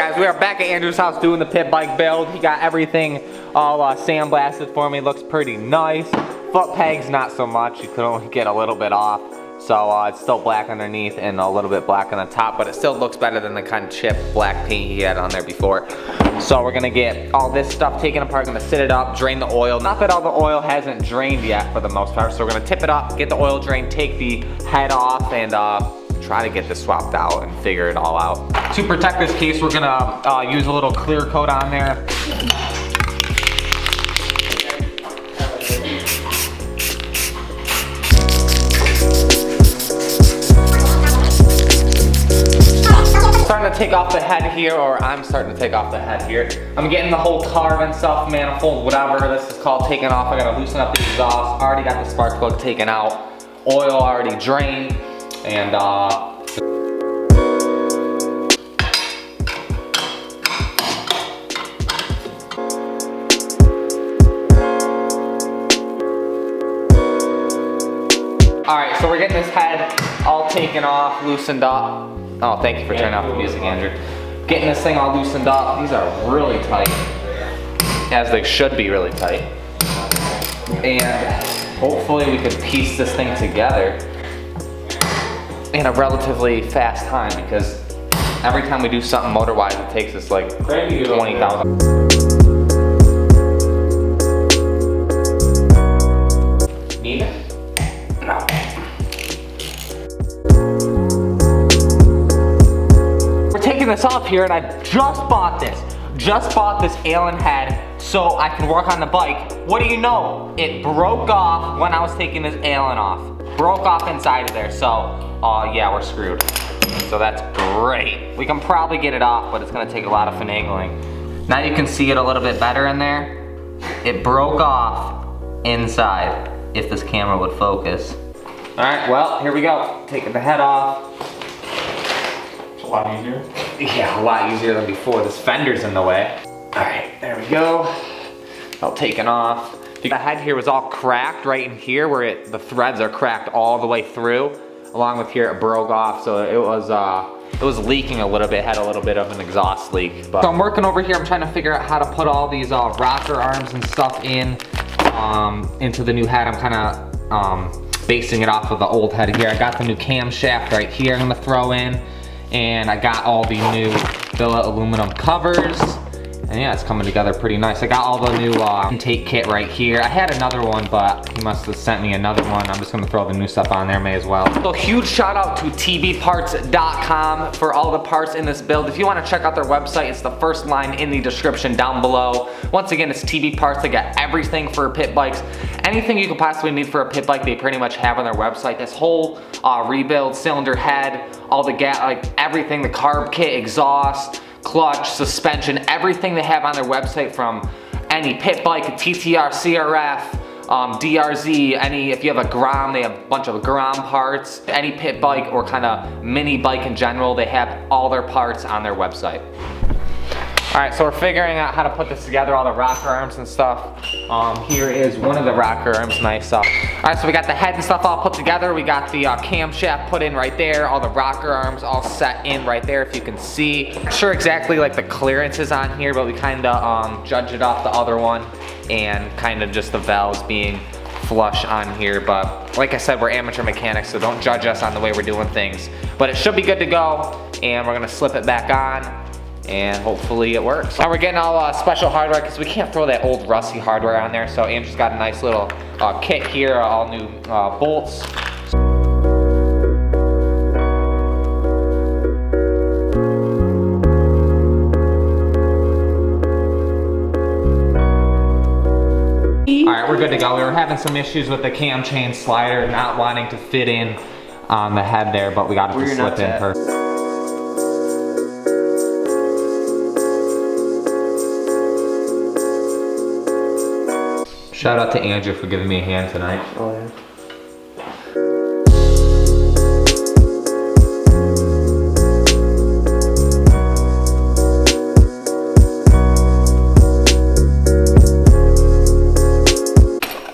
guys, we are back at Andrew's house doing the pit bike build. He got everything all sandblasted for me. Looks pretty nice. Foot pegs, not so much. You could only get a little bit off. So it's still black underneath and a little bit black on the top, but it still looks better than the kind of chip black paint he had on there before. So we're gonna get all this stuff taken apart, gonna sit it up, drain the oil. Not that all the oil hasn't drained yet for the most part, so we're gonna tip it up, get the oil drained, take the head off, and try to get this swapped out and figure it all out. To protect this case, we're gonna use a little clear coat on there. Starting to take off the head here, or I'm starting to take off the head here. I'm getting the whole carb and stuff, manifold, whatever this is called, taken off. I gotta loosen up the exhaust. Already got the spark plug taken out. Oil already drained, and alright, so we're getting this head all taken off, loosened up. Oh, thank you for turning off the music, Andrew. Getting this thing all loosened up. These are really tight, as they should be really tight. And hopefully we can piece this thing together in a relatively fast time, because every time we do something motor-wise, it takes us like 20,000. Need it? No. Taking this off here, and I just bought this Allen head so I can work on the bike. What do you know? It broke off when I was taking this Allen off. Broke off inside of there, so yeah, we're screwed. So that's great. We can probably get it off, but it's gonna take a lot of finagling. Now you can see it a little bit better in there. It broke off inside, if this camera would focus. All right, well, here we go. Taking the head off. A lot easier? Yeah, a lot easier than before. This fender's in the way. All right, there we go. All taken off. The head here was all cracked right in here where the threads are cracked all the way through. Along with here, it broke off, so it was leaking a little bit, had a little bit of an exhaust leak. So I'm working over here, I'm trying to figure out how to put all these rocker arms and stuff into the new head. I'm kind of basing it off of the old head here. I got the new camshaft right here I'm gonna throw in. And I got all the new billet aluminum covers. And yeah, it's coming together pretty nice. I got all the new intake kit right here. I had another one, but he must have sent me another one. I'm just gonna throw the new stuff on there, may as well. So huge shout out to tbparts.com for all the parts in this build. If you wanna check out their website, it's the first line in the description down below. Once again, it's TB Parts. They got everything for pit bikes. Anything you could possibly need for a pit bike, they pretty much have on their website. This whole rebuild, cylinder head, all the like everything, the carb kit, exhaust, clutch, suspension, everything they have on their website, from any pit bike, a TTR, CRF, DRZ, if you have a Grom, they have a bunch of Grom parts. Any pit bike or kind of mini bike in general, they have all their parts on their website. All right, so we're figuring out how to put this together, all the rocker arms and stuff. Here is one of the rocker arms, nice. All right, so we got the head and stuff all put together. We got the camshaft put in right there, all the rocker arms all set in right there, if you can see. Not sure exactly like the clearances on here, but we kind of judged it off the other one, and kind of just the valves being flush on here. But like I said, we're amateur mechanics, so don't judge us on the way we're doing things. But it should be good to go, and we're gonna slip it back on, and hopefully it works. Now we're getting all special hardware, because we can't throw that old rusty hardware on there. So Andrew's got a nice little kit here, all new bolts. All right, we're good to go. We were having some issues with the cam chain slider not wanting to fit in on the head there, but we got it to slip in perfect. Shout out to Andrew for giving me a hand tonight. Oh yeah.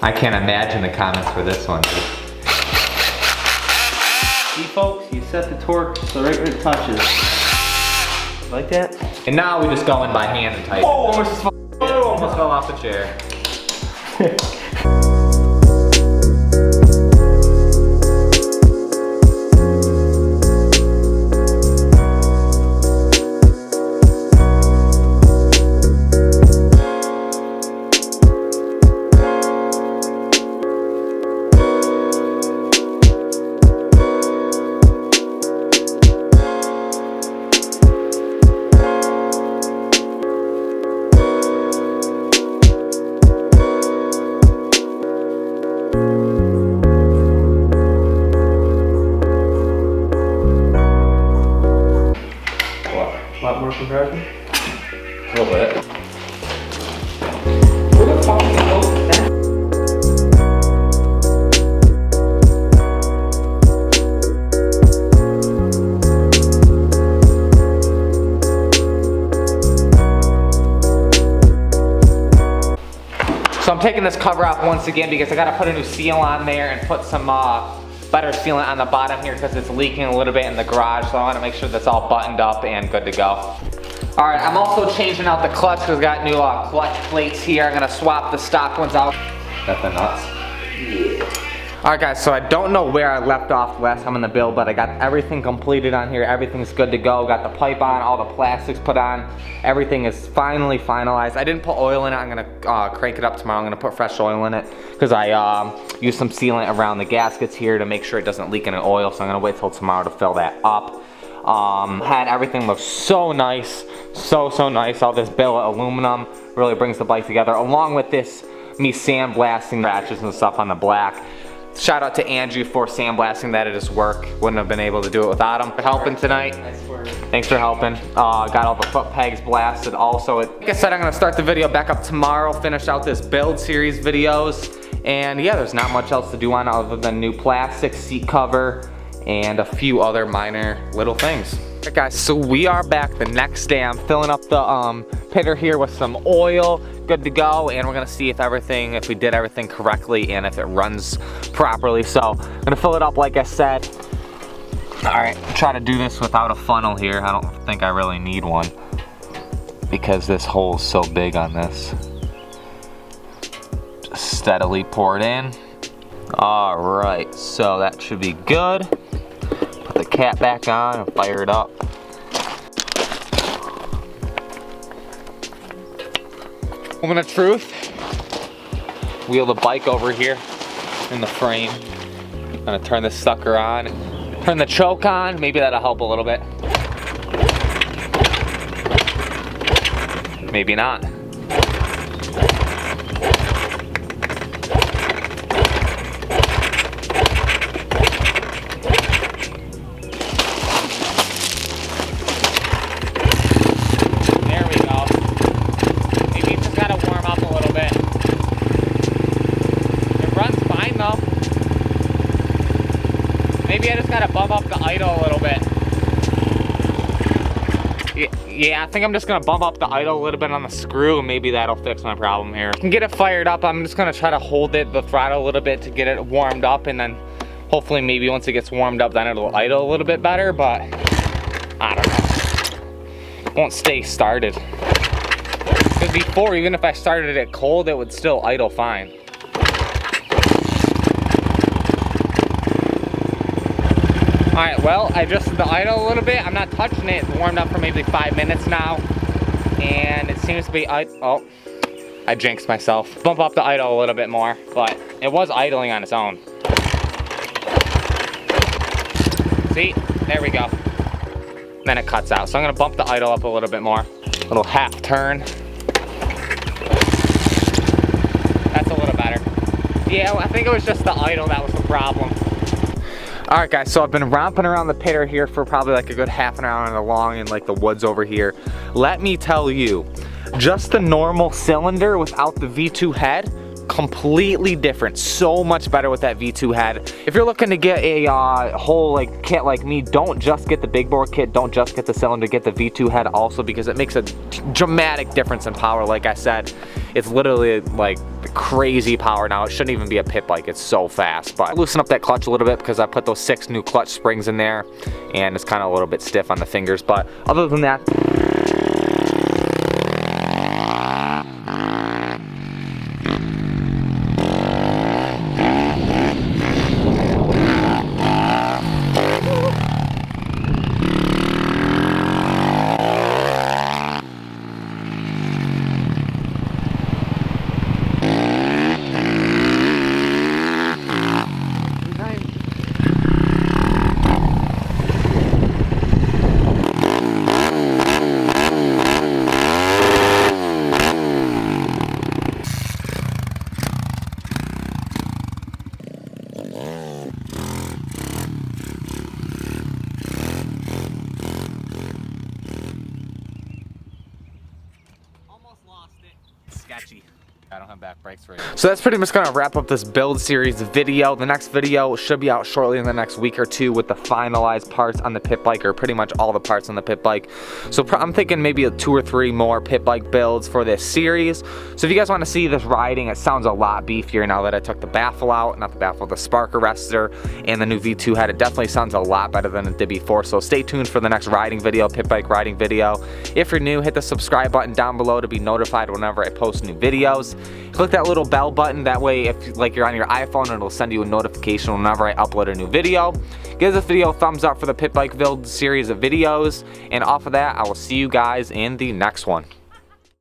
I can't imagine the comments for this one. See folks, you set the torque so right where it touches. Like that? And now we just go in by hand and tighten. Oh, almost fell off the chair. A lot more compression? A little bit. Where the fuck is that? So I'm taking this cover off once again because I gotta put a new seal on there and put some better sealant on the bottom here because it's leaking a little bit in the garage, so I wanna make sure that's all buttoned up and good to go. All right, I'm also changing out the clutch because I got new clutch plates here. I'm gonna swap the stock ones out. Got the nuts? Yeah. All right guys, so I don't know where I left off last time in the build, but I got everything completed on here. Everything's good to go. Got the pipe on, all the plastics put on. Everything is finally finalized. I didn't put oil in it. I'm gonna crank it up tomorrow. I'm gonna put fresh oil in it because I used some sealant around the gaskets here to make sure it doesn't leak any oil. So I'm gonna wait till tomorrow to fill that up. Had everything look so nice, so nice. All this billet aluminum really brings the bike together, along with this me sandblasting scratches and stuff on the black. Shout out to Andrew for sandblasting that at his work. Wouldn't have been able to do it without him. For helping tonight. Thanks for helping. Got all the foot pegs blasted also. Like I said, I'm gonna start the video back up tomorrow, finish out this build series videos. And yeah, there's not much else to do on other than new plastic, seat cover, and a few other minor little things. Alright guys, so we are back the next day. I'm filling up the pitter here with some oil, good to go, and we're gonna see if we did everything correctly and if it runs properly. So I'm gonna fill it up like I said. Alright, try to do this without a funnel here. I don't think I really need one because this hole's so big on this. Just steadily pour it in. Alright, so that should be good. Put the cap back on and fire it up. Moment of truth. Wheel the bike over here in the frame. I'm gonna turn this sucker on. Turn the choke on. Maybe that'll help a little bit. Maybe not. Maybe I just gotta bump up the idle a little bit. Yeah, I think I'm just gonna bump up the idle a little bit on the screw, and maybe that'll fix my problem here. I can get it fired up. I'm just gonna try to hold the throttle a little bit to get it warmed up, and then hopefully maybe once it gets warmed up, then it'll idle a little bit better, but I don't know. It won't stay started. Because before, even if I started it cold, it would still idle fine. Alright, well, I adjusted the idle a little bit. I'm not touching it. It's warmed up for maybe 5 minutes now. And it seems to be, oh, I jinxed myself. Bump up the idle a little bit more, but it was idling on its own. See, there we go. Then it cuts out. So I'm gonna bump the idle up a little bit more. Little half turn. That's a little better. Yeah, I think it was just the idle that was the problem. Alright guys, so I've been romping around the pitter here for probably like a good half an hour along in like the woods over here. Let me tell you, just the normal cylinder without the V2 head completely different, so much better with that V2 head. If you're looking to get a whole like kit like me, don't just get the big bore kit, don't just get the cylinder, get the V2 head also, because it makes a dramatic difference in power. Like I said, it's literally like crazy power now. It shouldn't even be a pit bike, it's so fast. But I loosen up that clutch a little bit because I put those 6 new clutch springs in there, and it's kind of a little bit stiff on the fingers. But other than that, sketchy. I don't have back brakes right now. So that's pretty much gonna wrap up this build series video. The next video should be out shortly in the next week or two with the finalized parts on the pit bike, or pretty much all the parts on the pit bike. So I'm thinking maybe 2 or 3 more pit bike builds for this series. So if you guys want to see this riding, it sounds a lot beefier now that I took the baffle out, not the baffle, the spark arrestor, and the new V2 head. It definitely sounds a lot better than it did before. So stay tuned for the next riding video, pit bike riding video. If you're new, hit the subscribe button down below to be notified whenever I post new videos. Click that little bell button, that way if like you're on your iPhone, it'll send you a notification whenever I upload a new video. Give this video a thumbs up for the pit bike build series of videos, and off of that, I will see you guys in the next one.